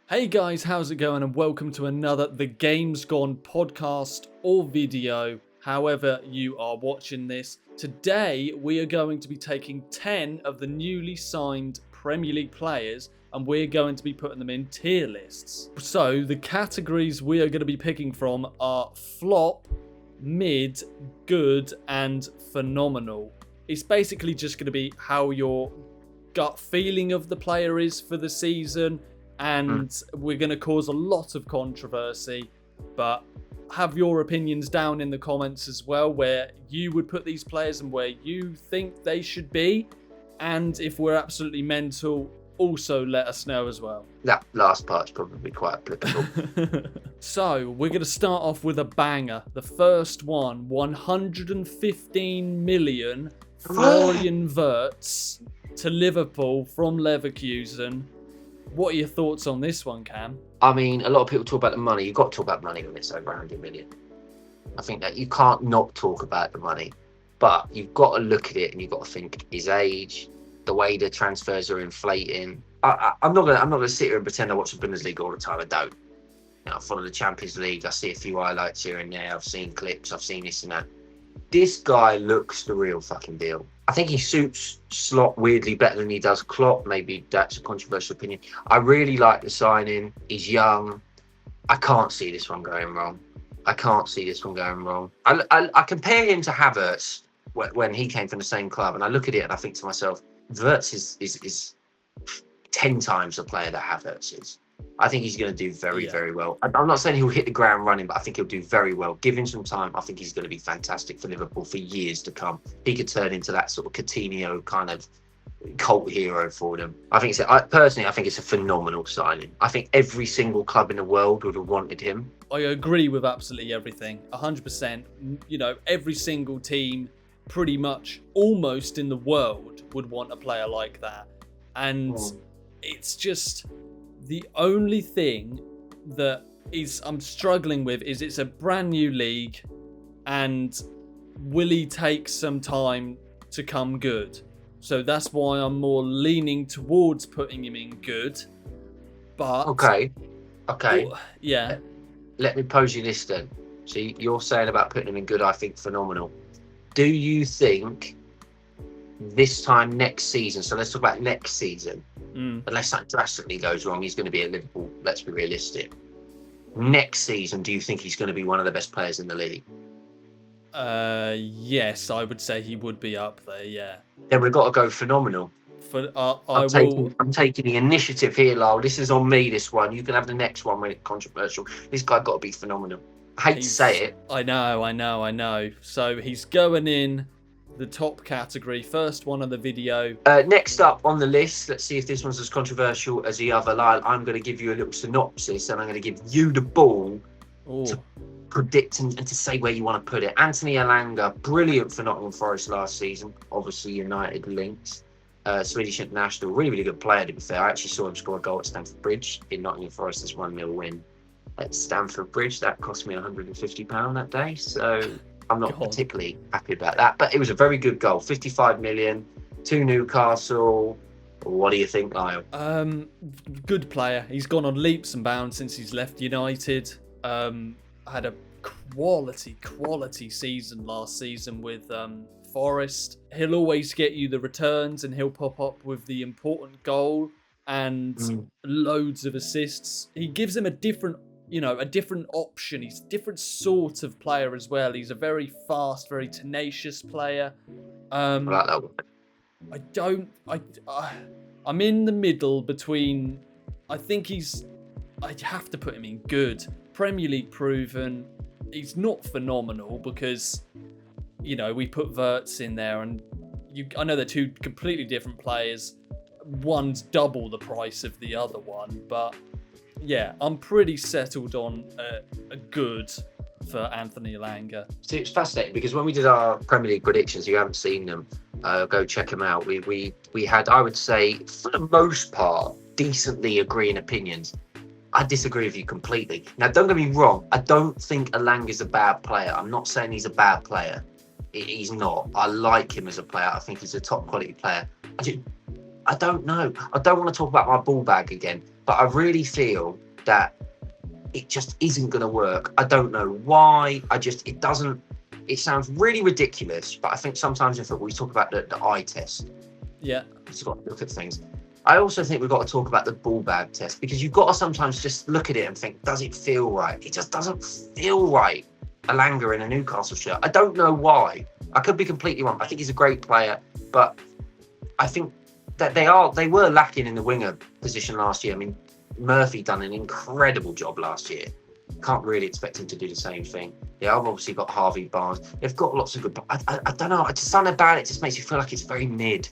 Hey guys, how's it going? And welcome to another The Game's Gone podcast or video, however you are watching this. Today, we are going to be taking 10 of the newly signed Premier League players and we're going to be putting them in tier lists. So, the categories we are going to be picking from are flop, mid, good, and phenomenal. It's basically just going to be how your gut feeling of the player is for the season. And we're going to cause a lot of controversy, but have your opinions down in the comments as well, where you would put these players and where you think they should be. And if we're absolutely mental, also let us know as well. That last part's probably quite applicable. So we're going to start off with a banger. The first one, 115 million Florian Wirtz to Liverpool from Leverkusen. What are your thoughts on this one, Cam? I mean, a lot of people talk about the money. You've got to talk about money when it's over 100 million. I think that you can't not talk about the money, but you've got to look at it and you've got to think his age, the way the transfers are inflating. I'm not gonna sit here and pretend I watch the Bundesliga all the time. I don't. I follow the Champions League. I see a few highlights here and there. I've seen clips. I've seen this and that. This guy looks the real fucking deal. I think he suits Slot weirdly better than he does Klopp. Maybe that's a controversial opinion. I really like the signing. He's young. I can't see this one going wrong. I compare him to Havertz when he came from the same club, and I look at it and I think to myself, Wirtz is 10 times the player that Havertz is. I think he's going to do very well. I'm not saying he'll hit the ground running, but I think he'll do very well. Give him some time. I think he's going to be fantastic for Liverpool for years to come. He could turn into that sort of Coutinho kind of cult hero for them. I think it's a phenomenal signing. I think every single club in the world would have wanted him. I agree with absolutely everything. 100%. You know, every single team pretty much almost in the world would want a player like that. And it's just... The only thing that I'm struggling with is it's a brand new league, and will he take some time to come good? So that's why I'm more leaning towards putting him in good. But okay, yeah. Let me pose you this then. So you're saying about putting him in good. I think phenomenal. Do you think this time next season? So let's talk about next season. Unless that drastically goes wrong, he's going to be at Liverpool. Let's be realistic. Next season, do you think he's going to be one of the best players in the league? Yes, I would say he would be up there, yeah. Then we've got to go phenomenal. I'm taking the initiative here, Lyall. This is on me, this one. You can have the next one when it's controversial. This guy got to be phenomenal. I hate to say it. I know. So he's going in the top category, first one of the video. Next up on the list, let's see if this one's as controversial as the other. Lyle, I'm going to give you a little synopsis and I'm going to give you the ball to predict and to say where you want to put it. Anthony Elanga, brilliant for Nottingham Forest last season, obviously United links. Swedish international, really good player to be fair. I actually saw him score a goal at Stamford Bridge in Nottingham Forest's 1-0 win at Stamford Bridge. That cost me £150 that day, so I'm not particularly happy about that, but it was a very good goal. 55 million to Newcastle. What do you think, Lyall? Good player. He's gone on leaps and bounds since he's left United. Had a quality season last season with Forest. He'll always get you the returns and he'll pop up with the important goal and loads of assists. He gives him a different option. He's a different sort of player as well. He's a very fast, very tenacious player. I like that one. I'm in the middle between. I think I'd have to put him in good. Premier League proven. He's not phenomenal because, we put Wirtz in there and I know they're two completely different players. One's double the price of the other one, but yeah, I'm pretty settled on a good for Anthony Elanga. See, it's fascinating because when we did our Premier League predictions, you haven't seen them, go check them out. We had, I would say, for the most part, decently agreeing opinions. I disagree with you completely. Now, don't get me wrong. I don't think Elanga is a bad player. I'm not saying he's a bad player. He's not. I like him as a player. I think he's a top quality player. I don't know. I don't want to talk about my ball bag again, but I really feel that it just isn't going to work. I don't know why. It doesn't. It sounds really ridiculous, but I think sometimes in football we talk about the eye test. Yeah. You've got to look at things. I also think we've got to talk about the ball bag test, because you've got to sometimes just look at it and think, does it feel right? It just doesn't feel right. Elanga in a Newcastle shirt. I don't know why. I could be completely wrong. I think he's a great player, but I think that they were lacking in the winger position last year. I mean, Murphy done an incredible job last year. Can't really expect him to do the same thing. Yeah, I've obviously got Harvey Barnes. They've got lots of good. I don't know. Just something about it just makes you feel like it's very mid.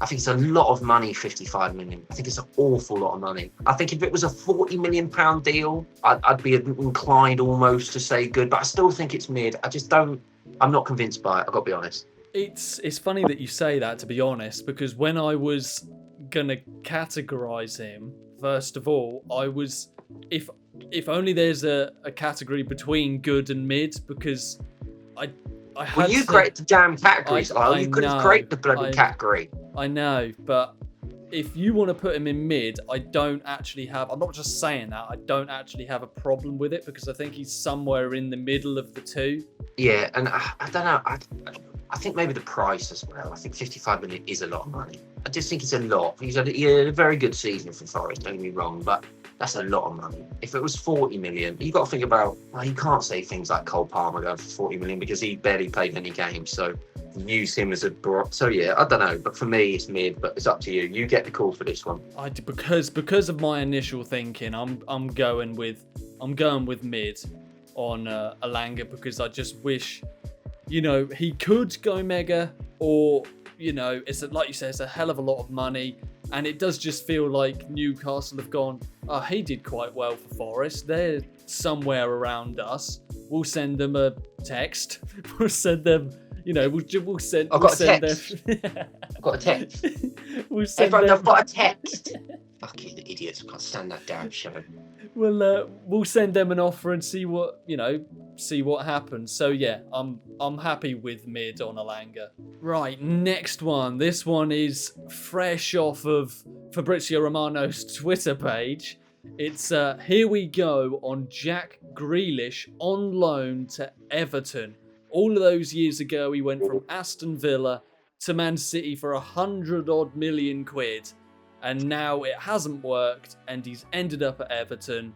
I think it's a lot of money, 55 million. I think it's an awful lot of money. I think if it was a £40 million deal, I'd be inclined almost to say good, but I still think it's mid. I'm not convinced by it, I've got to be honest. It's funny that you say that, to be honest, because when I was going to categorise him, first of all, I was... If only there's a category between good and mid, because I had... Well, you created the damn categories, Lyall. You could have created the bloody category. I know, but if you want to put him in mid, I don't actually have... I'm not just saying that. I don't actually have a problem with it, because I think he's somewhere in the middle of the two. Yeah, and I don't know. I think maybe the price as well. I think 55 million is a lot of money. I just think it's a lot. He had a very good season for Forest, don't get me wrong, but that's a lot of money. If it was 40 million, you've got to think about... Well, you can't say things like Cole Palmer going for 40 million because he barely played any games, so use him as a... So yeah, I don't know, but for me it's mid, but it's up to you. You get the call for this one. Because of my initial thinking, I'm going with mid on Elanga, because I just wish, he could go mega, or like you say, it's a hell of a lot of money, and it does just feel like Newcastle have gone, oh, he did quite well for Forest, they're somewhere around us, we'll send them a text, we'll send them, we'll send... I've got a text. I've got a text. I've got a text. Fucking idiots, I can't stand that damn show. We'll send them an offer and see what happens. So yeah, I'm happy with mid on Elanga. Right, next one. This one is fresh off of Fabrizio Romano's Twitter page. It's here we go on Jack Grealish on loan to Everton. All of those years ago, he went from Aston Villa to Man City for 100-odd million quid. And now it hasn't worked, and he's ended up at Everton.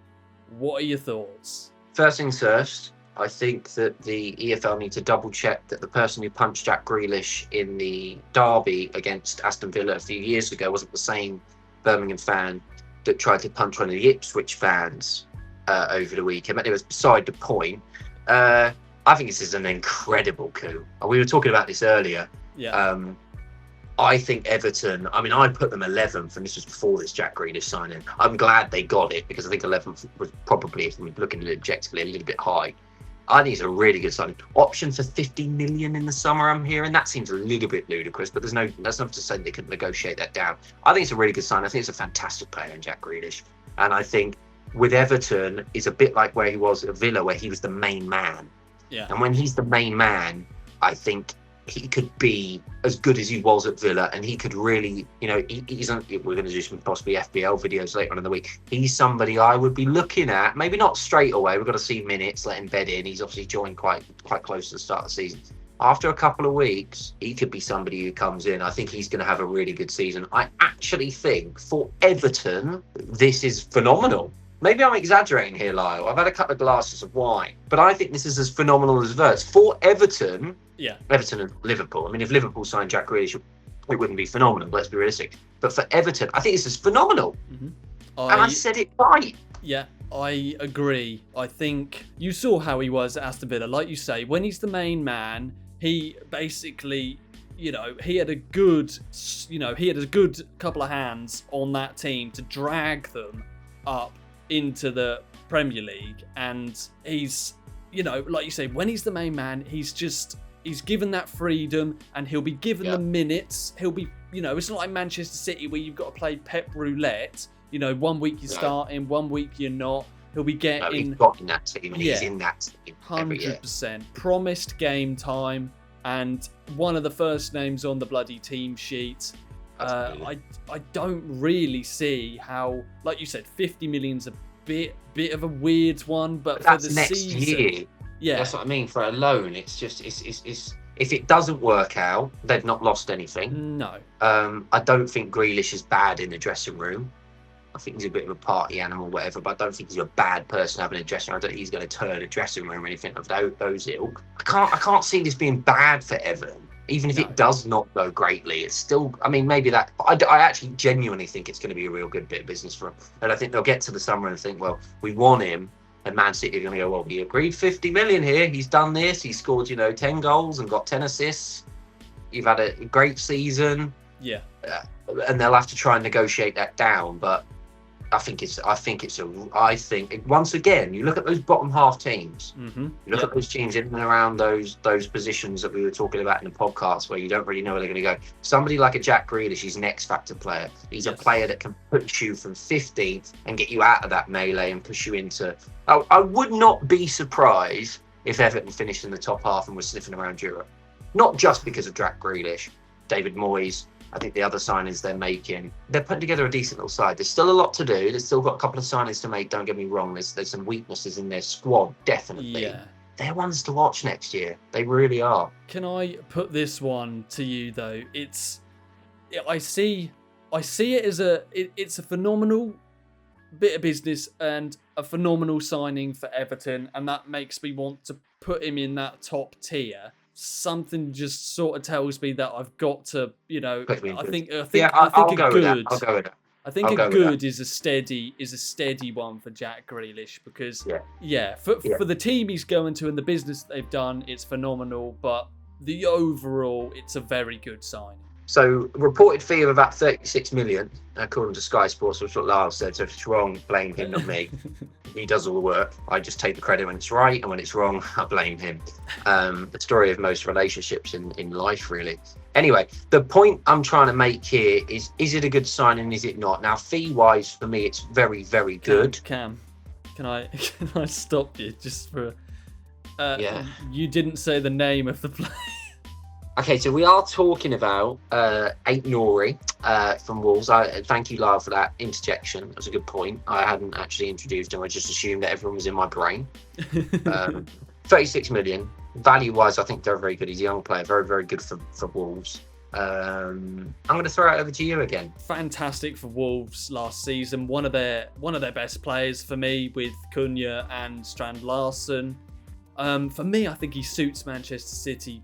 What are your thoughts? First things first, I think that the EFL need to double check that the person who punched Jack Grealish in the derby against Aston Villa a few years ago wasn't the same Birmingham fan that tried to punch one of the Ipswich fans over the weekend. But it was beside the point. I think this is an incredible coup. We were talking about this earlier. Yeah. I think Everton, I put them 11th, and this was before this Jack Grealish signing. I'm glad they got it, because I think 11th was probably, if we're looking at it objectively, a little bit high. I think it's a really good signing. Option for 50 million in the summer, I'm hearing. That seems a little bit ludicrous, but that's not to say they could negotiate that down. I think it's a really good sign. I think it's a fantastic player in Jack Grealish. And I think with Everton, is a bit like where he was at Villa, where he was the main man. Yeah. And when he's the main man, I think he could be as good as he was at Villa, and he could really, we're going to do some possibly FBL videos later on in the week. He's somebody I would be looking at, maybe not straight away. We've got to see minutes, let him bed in. He's obviously joined quite close to the start of the season. After a couple of weeks, he could be somebody who comes in. I think he's going to have a really good season. I actually think for Everton, this is phenomenal. Maybe I'm exaggerating here, Lyall. I've had a couple of glasses of wine, but I think this is as phenomenal as Wirtz. For Everton, yeah, Everton and Liverpool. If Liverpool signed Jack Grealish, it wouldn't be phenomenal, let's be realistic. But for Everton, I think this is phenomenal. Mm-hmm. And I said it right. Yeah, I agree. I think you saw how he was at Aston Villa. Like you say, when he's the main man, he basically, he had a good couple of hands on that team to drag them up into the Premier League. And he's, like you say, when he's the main man, he's given that freedom, and he'll be given the minutes. He'll be, it's not like Manchester City where you've got to play Pep roulette. 1 week you're starting, 1 week you're not. He'll be getting... he's got in that team, and he's in that team 100%. Promised game time, and one of the first names on the bloody team sheet. I don't really see how, like you said, 50 million's a bit of a weird one, but for that's the next season, year. yeah, That's what I mean. For a loan, it's just it's if it doesn't work out, they've not lost anything. no, I don't think Grealish is bad in the dressing room. I think he's a bit of a party animal, whatever, but I don't think he's a bad person having a dressing room. I don't think he's going to turn a dressing room or anything of those ilk. I can't see this being bad for Everton. Even if it does not go greatly, it's still, I mean, maybe that, I actually genuinely think it's going to be a real good bit of business for him. And I think they'll get to the summer and think, well, we want him. And Man City are going to go, well, we agreed 50 million here. He's done this. He's scored, 10 goals and got 10 assists. You've had a great season. yeah, And they'll have to try and negotiate that down. But I think once again, you look at those bottom half teams. mm-hmm. You look at those teams in and around those positions that we were talking about in the podcast, where you don't really know where they're going to go. Somebody like a Jack Grealish, he's an X factor player. He's a player that can push you from 15th and get you out of that melee and push you into. I would not be surprised if Everton finished in the top half and was sniffing around Europe. Not just because of Jack Grealish, David Moyes. I think the other signings they're putting together a decent little side. There's still a lot to do. There's still got a couple of signings to make. Don't get me wrong. There's some weaknesses in their squad, definitely. Yeah. They're ones to watch next year. They really are. Can I put this one to you though? I see it as it's a phenomenal bit of business and a phenomenal signing for Everton, and that makes me want to put him in that top tier. Something just sort of tells me that I've got to, I think a good is a steady one for Jack Grealish, because for the team he's going to and the business they've done, it's phenomenal, but the overall, it's a very good sign. So, reported fee of about 36 million, according to Sky Sports, which is what Lyall said. So, if it's wrong, blame him, not me. He does all the work. I just take the credit when it's right, and when it's wrong, I blame him. The story of most relationships in life, really. Anyway, the point I'm trying to make here is it a good sign and is it not? Now, fee-wise, for me, it's very, very good. Can I stop you just for... Yeah. You didn't say the name of the player. Okay, so we are talking about Ait-Nouri from Wolves. Thank you, Lyall, for that interjection. That was a good point. I hadn't actually introduced him. I just assumed that everyone was in my brain. 36 million. Value-wise, I think they're very good. He's a young player. Very, very good for Wolves. I'm going to throw it over to you again. Fantastic for Wolves last season. One of their best players for me, with Cunha and Strand Larsen. For me, I think he suits Manchester City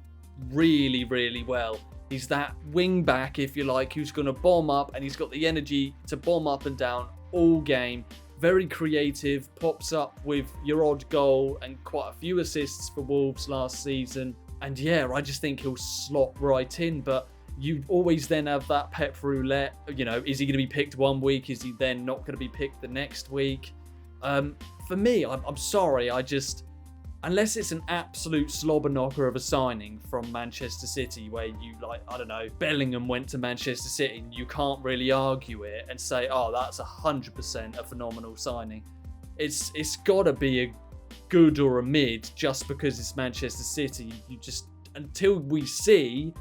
really, really well. He's that wing back, if you like, who's going to bomb up, and he's got the energy to bomb up and down all game. Very creative, pops up with your odd goal and quite a few assists for Wolves last season. And yeah, I just think he'll slot right in, but you always then have that pep roulette. Is he going to be picked one week? Is he then not going to be picked the next week? For me, I'm sorry, unless it's an absolute slobber knocker of a signing from Manchester City, where Bellingham went to Manchester City, and you can't really argue it and say, oh, that's 100% a phenomenal signing. It's got to be a good or a mid, just because it's Manchester City. Until we see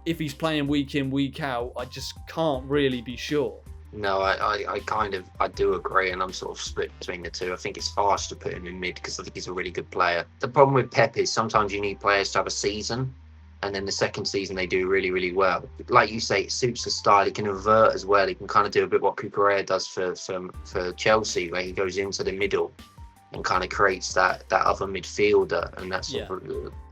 if he's playing week in, week out, I just can't really be sure. No, I do agree, and I'm sort of split between the two. I think it's harsh to put him in mid because I think he's a really good player. The problem with Pep is sometimes you need players to have a season, and then the second season they do really, really well. Like you say, it suits the style. He can invert as well. He can kind of do a bit what Cucurella does for Chelsea, where he goes into the middle and kind of creates that other midfielder, and that's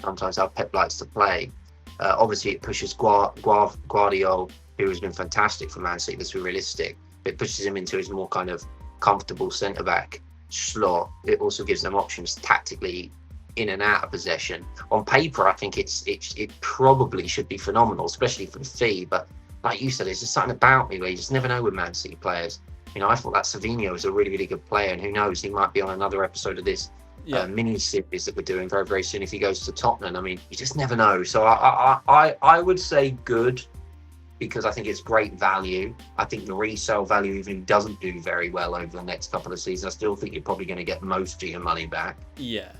sometimes how Pep likes to play. Obviously, it pushes Guardiola, who has been fantastic for Man City, let's be realistic. It pushes him into his more kind of comfortable centre-back slot. It also gives them options tactically in and out of possession. On paper, I think it probably should be phenomenal, especially for the fee. But like you said, there's just something about me where you just never know with Man City players. I thought that Savinho was a really, really good player, and who knows, he might be on another episode of this mini series that we're doing very, very soon if he goes to Tottenham. I mean, you just never know. So I would say good, because I think it's great value. I think the resale value even doesn't do very well over the next couple of seasons. I still think you're probably going to get most of your money back. Yeah.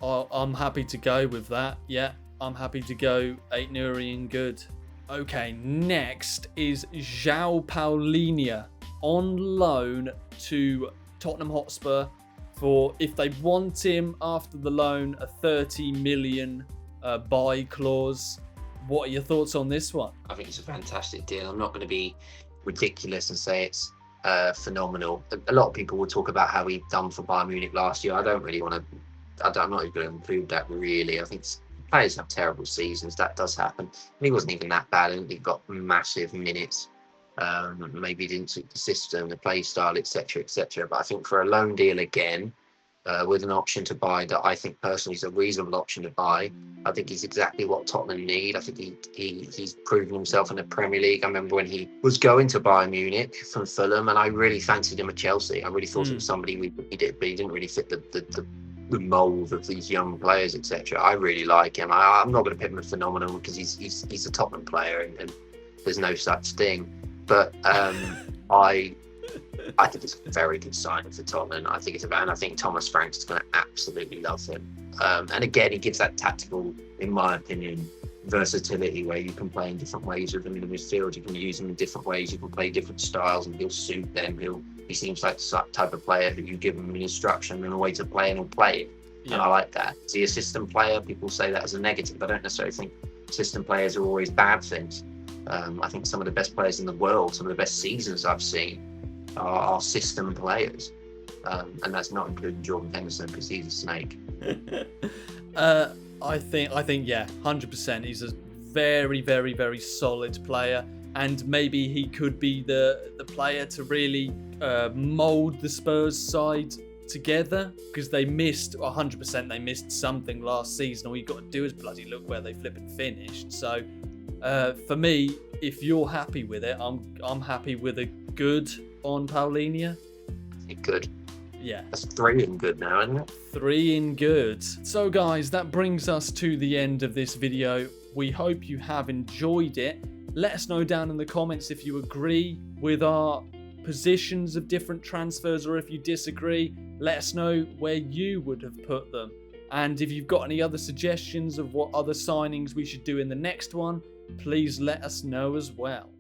I'm happy to go with that. Yeah, I'm happy to go Ait-Nouri and good. Okay, next is João Palhinha on loan to Tottenham Hotspur for, if they want him after the loan, a 30 million buy clause. What are your thoughts on this one? I think it's a fantastic deal. I'm not going to be ridiculous and say it's phenomenal. A lot of people will talk about how he done for Bayern Munich last year. I don't really want to. I'm not even going to include that really. I think players have terrible seasons. That does happen. And he wasn't even that bad. I think he got massive minutes. Maybe he didn't suit the system, the play style, etc., etc. But I think for a loan deal again, with an option to buy that I think personally is a reasonable option to buy, I think he's exactly what Tottenham need. I think he's proven himself in the Premier League. I remember when he was going to Bayern Munich from Fulham, and I really fancied him at Chelsea. I really thought it was somebody we did, but he didn't really fit the mould of these young players, etc. I really like him. I'm not going to pick him as phenomenal because he's a Tottenham player, and there's no such thing. But I think it's a very good signing for Tottenham. I think Thomas Franks is going to absolutely love him. And again, he gives that tactical, in my opinion, versatility where you can play in different ways with him in the midfield. You can use him in different ways. You can play different styles, and he'll suit them. He seems like the type of player who you give him an instruction and a way to play, and he'll play it. Yeah. And I like that. Is he a system player? People say that as a negative. I don't necessarily think system players are always bad things. I think some of the best players in the world, some of the best seasons I've seen, are system players, and that's not including Jordan Henderson because he's a snake. I think yeah, 100%. He's a very, very, very solid player, and maybe he could be the player to really mould the Spurs side together, because they missed 100%. They missed something last season. All you got to do is bloody look where they flipping finished. So for me, if you're happy with it, I'm happy with a good on Palhinha. Good. Yeah. That's 3 in good now, isn't it? 3 in good. So guys, that brings us to the end of this video. We hope you have enjoyed it. Let us know down in the comments if you agree with our positions of different transfers, or if you disagree. Let us know where you would have put them. And if you've got any other suggestions of what other signings we should do in the next one, please let us know as well.